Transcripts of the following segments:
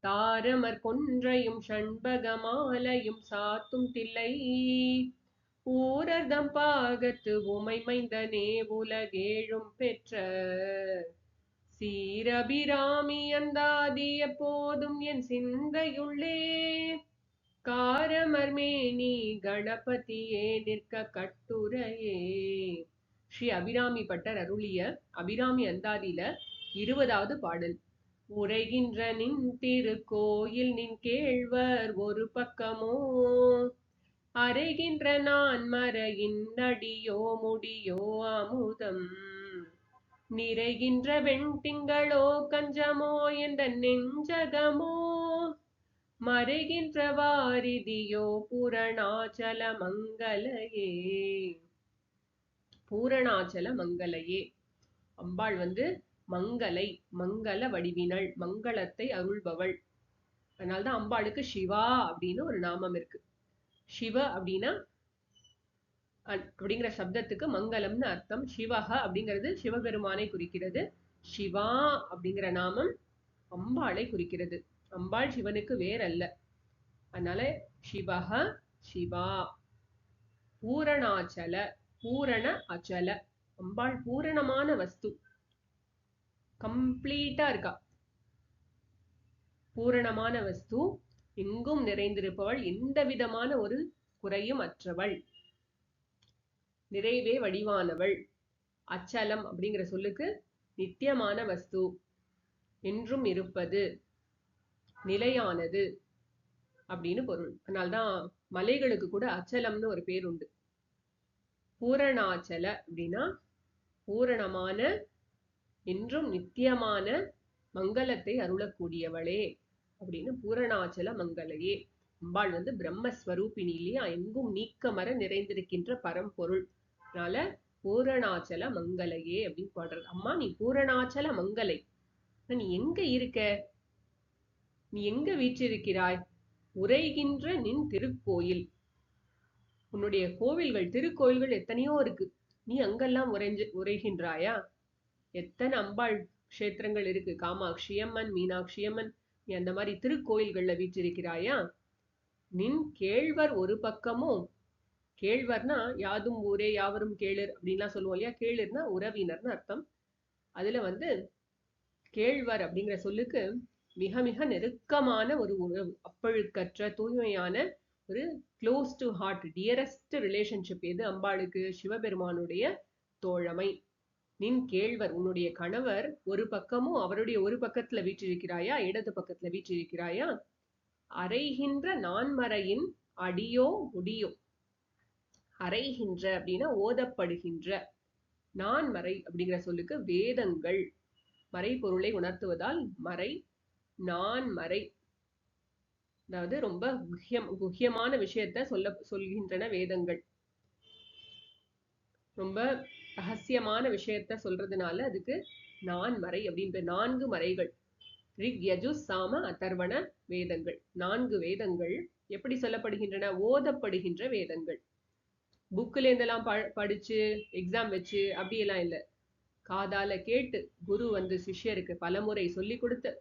தாரமர் கொன்றையும் ஷண்பகமாலையும் சாத்தும் தில்லை ஊரர்தம் பாகத்து உமை மைந்தனே உலகேழும் பெற்ற சீரபிராமி அந்தாதி எப்போதும் என் சிந்தையுள்ளே காரமர்மேனி கணபதியே நிற்க கட்டுரையே. ஸ்ரீ அபிராமி பட்டர் அருளிய அபிராமி அந்தாதியில 20வது பாடல். உரைகின்ற நின் திருக்கோயில் நின் கேழ்வர் ஒரு பக்கமோ அரைகின்ற நான் மறையின் அடியோ முடியோ அமுதம் நிறைகின்ற வெண்திங்களோ கஞ்சமோ என்ற நெஞ்சகமோ மறைகின்ற வாரிதியோ பூரணாச்சல மங்களையே. பூரணாச்சல மங்களையே. அம்பாள் மங்களை, மங்கள வடிவினள், மங்களத்தை அருள்பவள். அதனால்தான் அம்பாளுக்கு சிவா அப்படின்னு ஒரு நாமம் இருக்கு. சிவ அப்படின்னா அப்படிங்கிற சப்தத்துக்கு மங்களம்னு அர்த்தம். சிவஹ அப்படிங்கிறது சிவபெருமானை குறிக்கிறது. சிவா அப்படிங்கிற நாமம் அம்பாளை குறிக்கிறது. அம்பாள் சிவனுக்கு வேறல்ல. அதனால சிவஹ சிவா. பூரணாச்சல, பூரண அச்சல. அம்பாள் பூரணமான வஸ்து, கம்ப்ளீட்டா இருக்கா. பூரணமான வஸ்து, எங்கும் நிறைந்திருப்பவள், எந்த விதமான ஒரு குறையும் அற்றவள், நிறைவே வடிவானவள். அச்சலம் அப்படிங்கிற சொல்லுக்கு நித்தியமான வஸ்து, என்றும் இருப்பது, நிலையானது அப்படின்னு பொருள். அதனால்தான் மலைகளுக்கு கூட அச்சலம்னு ஒரு பேர் உண்டு. பூரணாச்சல அப்படின்னா பூரணமான, என்றும் நித்தியமான மங்களத்தை அருளக்கூடியவளே அப்படின்னு. பூரணாச்சல மங்களையே. அம்பாள் பிரம்மஸ்வரூபிணி இல்லையா, எங்கும் நீக்கமர நிறைந்திருக்கின்ற பரம்பொருள். அதனால பூரணாச்சல மங்களையே அப்படின்னு பாடுறது. அம்மா நீ பூரணாச்சல மங்கலை, நீ எங்க இருக்க, நீ எங்க வீற்றிருக்கிறாய்? உரைகின்ற நின் திருக்கோயில். உன்னுடைய கோவில்கள், திருக்கோயில்கள் எத்தனையோ இருக்கு, நீ அங்கெல்லாம் உரைகின்றாயா? எத்தனை அம்பாள் கஷேத்திரங்கள் இருக்கு, காமாட்சி அம்மன், மீனாட்சி அம்மன், நீ அந்த மாதிரி திருக்கோயில்கள்ல வீற்றிருக்கிறாயா? நின் கேழ்வர் ஒரு பக்கமோ, கேழ்வர்னா யாதும் ஊரே யாவரும் கேளர் அப்படின்லாம் சொல்லுவோம் இல்லையா. கேளர்னா உறவினர்னு அர்த்தம். அதுல கேழ்வர் அப்படிங்கிற சொல்லுக்கு மிக மிக நெருக்கமான ஒரு உறவு, அப்பழுக்கற்ற தூய்மையான ஒரு close to heart, dearest relationship எது அம்பாளுக்கு? சிவபெருமானுடைய தோழமை. நின் கேழ்வர், உன்னுடைய கணவர் ஒரு பக்கமும் அவருடைய ஒரு பக்கத்துல வீற்றிருக்கிறாயா, இடது பக்கத்துல வீற்றிருக்கிறாயா? அரைகின்ற நான்மறையின் அடியோ முடியோ. அரைகின்ற அப்படின்னா ஓதப்படுகின்ற, நான்மறை அப்படிங்கிற சொல்லுக்கு வேதங்கள், மறை பொருளை உணர்த்துவதால் மறை, நான்மறை. அதாவது ரொம்ப குஹ்யமான விஷயத்த சொல்கின்றன வேதங்கள். ரொம்ப ரகசியமான விஷயத்த சொல்றதுனால அதுக்கு நான்மறை அப்படின்ற 4 மறைகள். ரிக் யஜு சாம அதர்வண வேதங்கள், 4 வேதங்கள். எப்படி சொல்லப்படுகின்றன? ஓதப்படுகின்ற வேதங்கள். புக்ல இருந்தெல்லாம் படிச்சு எக்ஸாம் வச்சு அப்படியெல்லாம் இல்லை. காதால கேட்டு, குரு சிஷ்யருக்கு பலமுறை சொல்லி கொடுத்து,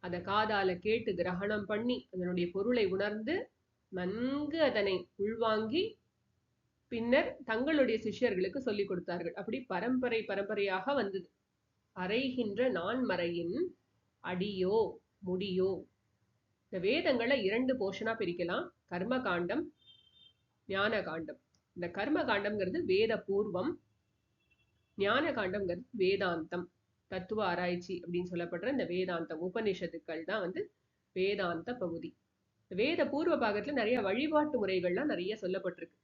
அதை காதால கேட்டு கிரகணம் பண்ணி அதனுடைய பொருளை உணர்ந்து நன்கு அதனை உள்வாங்கி பின்னர் தங்களுடைய சிஷ்யர்களுக்கு சொல்லிக் கொடுத்தார்கள். அப்படி பரம்பரை பரம்பரையாக வந்தது. அரைகின்ற நான்மறையின் அடியோ முடியோ. இந்த வேதங்களை 2 போர்ஷனா பிரிக்கலாம். கர்ம காண்டம், ஞான காண்டம். இந்த கர்ம காண்டம்ங்கிறது வேத பூர்வம், ஞான காண்டம்ங்கிறது வேதாந்தம், தத்துவ ஆராய்ச்சி அப்படின்னு சொல்லப்படுற இந்த வேதாந்தம், உபனிஷத்துக்கள் தான் வேதாந்த பகுதி. வேத பூர்வ பாகத்துல நிறைய வழிபாட்டு முறைகள்லாம் நிறைய சொல்லப்பட்டிருக்கு.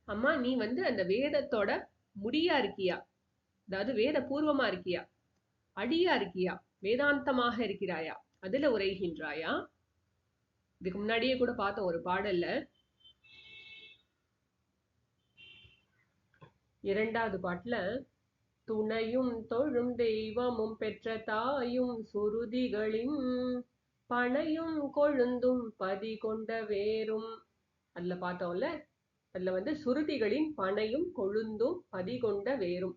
அம்மா நீ அந்த வேதத்தோட முடியா இருக்கியா, அதாவது வேத பூர்வமா இருக்கியா, அடியா இருக்கியா, வேதாந்தமாக இருக்கிறாயா, அதுல உரைகின்றாயா? இதுக்கு முன்னாடியே கூட பார்த்தோம் ஒரு பாடல்ல, 2வது பாட்டுல, துணையும் தொழும் தெய்வமும் பெற்ற தாயும் சுருதிகளின் பனையும் கொழுந்தும் பதி கொண்ட வேரும். அதுல பார்த்தோம்ல, அதுல சுருதிகளின் பனையும் கொழுந்தும் பதி கொண்ட வேரும்.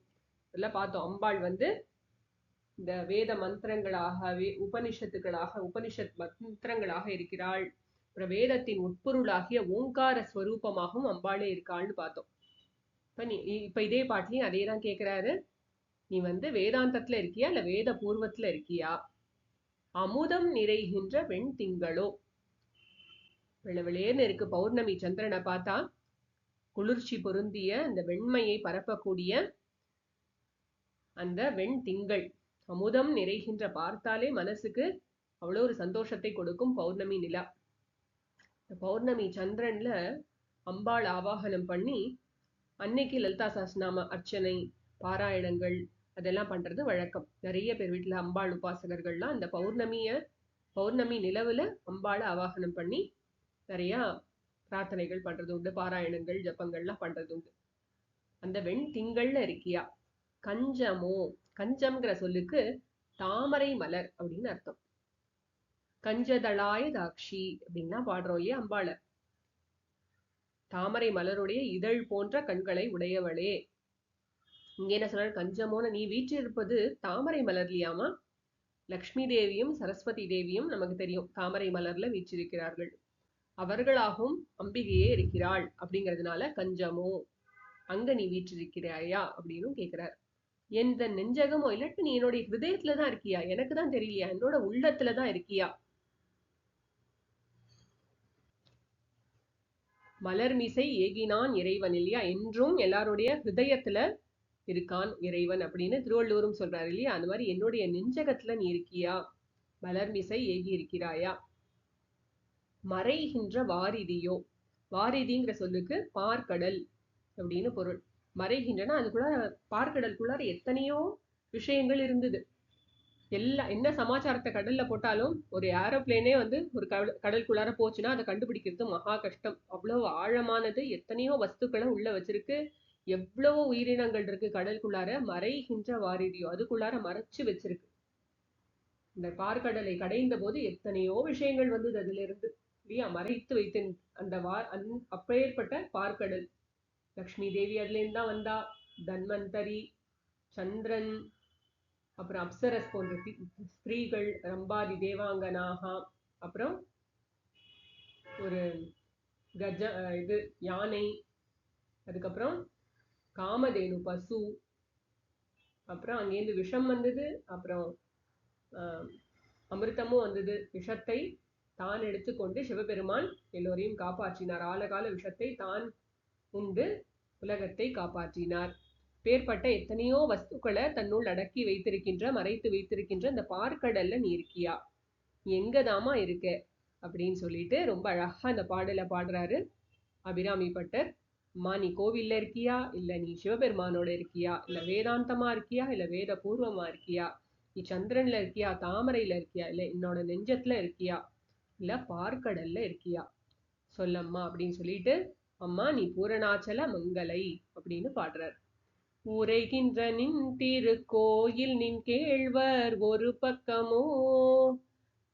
அதுல பார்த்தோம் அம்பாள் இந்த வேத மந்திரங்களாகவே உபனிஷத் மந்திரங்களாக இருக்கிறாள். அப்புறம் வேதத்தின் உட்பொருளாகிய ஓங்கார ஸ்வரூபமாகவும் அம்பாளே இருக்காள்னு பார்த்தோம். இப்ப இதே பாட்டிலையும் அதே தான் கேட்கிறாரு. நீ வேதாந்தத்துல இருக்கியா இல்ல வேத பூர்வத்துல இருக்கியா? அமுதம் நிறைகின்ற வெண் திங்களோ, வெளவெளேன்னு இருக்கு. பௌர்ணமி சந்திரனை பார்த்தா குளிர்ச்சி பொருந்திய அந்த வெண்மையை பரப்பக்கூடிய அந்த வெண் திங்கள், அமுதம் நிறைகின்ற, பார்த்தாலே மனசுக்கு அவ்வளோ ஒரு சந்தோஷத்தை கொடுக்கும் பௌர்ணமி நிலா. பௌர்ணமி சந்திரன்ல அம்பாள் ஆவாகனம் பண்ணி அன்னைக்கு லலிதா சஹஸ்ரநாம அர்ச்சனை பாராயணங்கள் அதெல்லாம் பண்றது வழக்கம். நிறைய பேர் வீட்டுல அம்பாள் உபாசகர்கள்லாம் அந்த பௌர்ணமி நிலவுல அம்பாளை ஆவாகனம் பண்ணி நிறைய பிரார்த்தனைகள் பண்றது உண்டு, பாராயணங்கள் ஜபங்கள்லாம் பண்றது உண்டு. அந்த வெண் திங்கள்ல இருக்கியா? கஞ்சமோ, கஞ்சம்ங்கிற சொல்லுக்கு தாமரை மலர் அப்படின்னு அர்த்தம். கஞ்சதளாய தாக்ஷி அப்படின்னா பாடுறோம் இல்லையா அம்பாளை. தாமரை மலருடைய இதழ் போன்ற கண்களை உடையவளே. இங்க என்ன சொல்ற? கஞ்சமோன்னு நீ வீற்றிருப்பது தாமரை மலர்லையாமா? லக்ஷ்மி தேவியும் சரஸ்வதி தேவியும் நமக்கு தெரியும் தாமரை மலர்ல வீற்றிருக்கிறார்கள். அவர்களாகவும் அம்பிகையே இருக்கிறாள். அப்படிங்கிறதுனால கஞ்சமோ, அங்க நீ வீற்றிருக்கிறாயா அப்படின்னு கேட்கிறார். எந்த நெஞ்சகமோ, இல்லாட்டி நீ என்னுடைய ஹிருதயத்துலதான் இருக்கியா? எனக்கு தான் தெரியலையா? என்னோட உள்ளத்துலதான் இருக்கியா? மலர்மிசை ஏகினான் இறைவன் இல்லையா? என்றும் எல்லாருடைய ஹிருதயத்துல இருக்கான் இறைவன் அப்படின்னு திருவள்ளுவரும் சொல்றாரு இல்லையா? அந்த மாதிரி என்னுடைய நெஞ்சகத்துல நீ இருக்கியா? மலர்மிசை ஏகி இருக்கிறாயா? மறைகின்ற வாரிதியோ, வாரிதிங்கிற சொல்லுக்கு பார்க்கடல் அப்படின்னு பொருள். மறைகின்றன அதுக்குள்ள பார்க்கடலுக்குள்ளார எத்தனையோ விஷயங்கள் இருந்தது. என்ன சமாச்சாரத்தை கடல்ல போட்டாலும் ஒரு ஏரோப்ளேனே ஒரு கடலுக்குள்ளார போச்சுன்னா அதை கண்டுபிடிக்கிறது மகா கஷ்டம். அவ்வளவு ஆழமானது, எத்தனையோ வஸ்துக்களை உள்ள வச்சிருக்கு, எவ்வளவோ உயிரினங்கள் இருக்கு கடலுக்குள்ளார. மறைகின்ற வாரிதியோ, அதுக்குள்ளார மறைச்சு வச்சிருக்கு. இந்த பார்க்கடலை கடைந்த போது எத்தனையோ விஷயங்கள் வந்தது அதுல இருந்து இல்லையா? மறைத்து வைத்து அந்த அப்பேற்பட்ட பார்க்கடல். லக்ஷ்மி தேவி அதுல இருந்தா வந்தா, தன்வந்தரி, சந்திரன், அப்புறம் அப்சரஸ் போன்ற ஸ்திரீகள், ரம்பாதி தேவாங்கனாகா, அப்புறம் ஒரு யானை, அதுக்கப்புறம் காமதேனு பசு, அப்புறம் அங்கேருந்து விஷம் வந்தது, அப்புறம் அமிர்தமும் வந்தது. விஷத்தை தான் எடுத்துக்கொண்டு சிவபெருமான் எல்லோரையும் காப்பாற்றினார். ஆழகால விஷத்தை தான் உண்டு உலகத்தை காப்பாற்றினார். பேர்பட்ட எத்தனையோ வஸ்துக்களை தன்னுள் அடக்கி வைத்திருக்கின்ற, மறைத்து வைத்திருக்கின்ற இந்த பார்க்கடல்ல நீ இருக்கியா? நீ எங்கதாமா இருக்க அப்படின்னு சொல்லிட்டு ரொம்ப அழகா அந்த பாடலை பாடுறாரு அபிராமி பட்டர். அம்மா, நீ கோவில்ல இருக்கியா, இல்ல நீ சிவபெருமானோட இருக்கியா, இல்ல வேதாந்தமா இருக்கியா, இல்ல வேத பூர்வமா இருக்கியா, நீ சந்திரன்ல இருக்கியா, தாமரையில இருக்கியா, இல்ல என்னோட நெஞ்சத்துல இருக்கியா, இல்ல பார்க்கடல்ல இருக்கியா, சொல்லம்மா அப்படின்னு சொல்லிட்டு அம்மா நீ பூரணாச்சல மங்களை அப்படின்னு பாடுறார். உரைகின்ற நின் திருக்கோயில் நின் கேழ்வர் ஒரு பக்கமோ,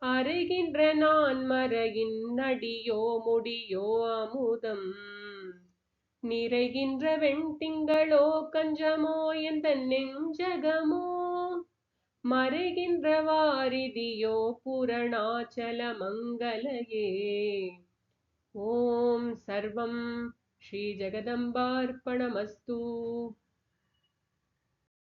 அறைகின்ற நான் மறையின் அடியோ முடியோ அமுதம், நிறைகின்ற வெண்திங்களோ கஞ்சமோ எந்த நெஞ்சகமோ, மறைகின்ற வாரிதியோ பூரணாச்சல மங்களையே. ஓம் சர்வம் ஸ்ரீ ஜெகதம்பார்ப்பணமஸ்து.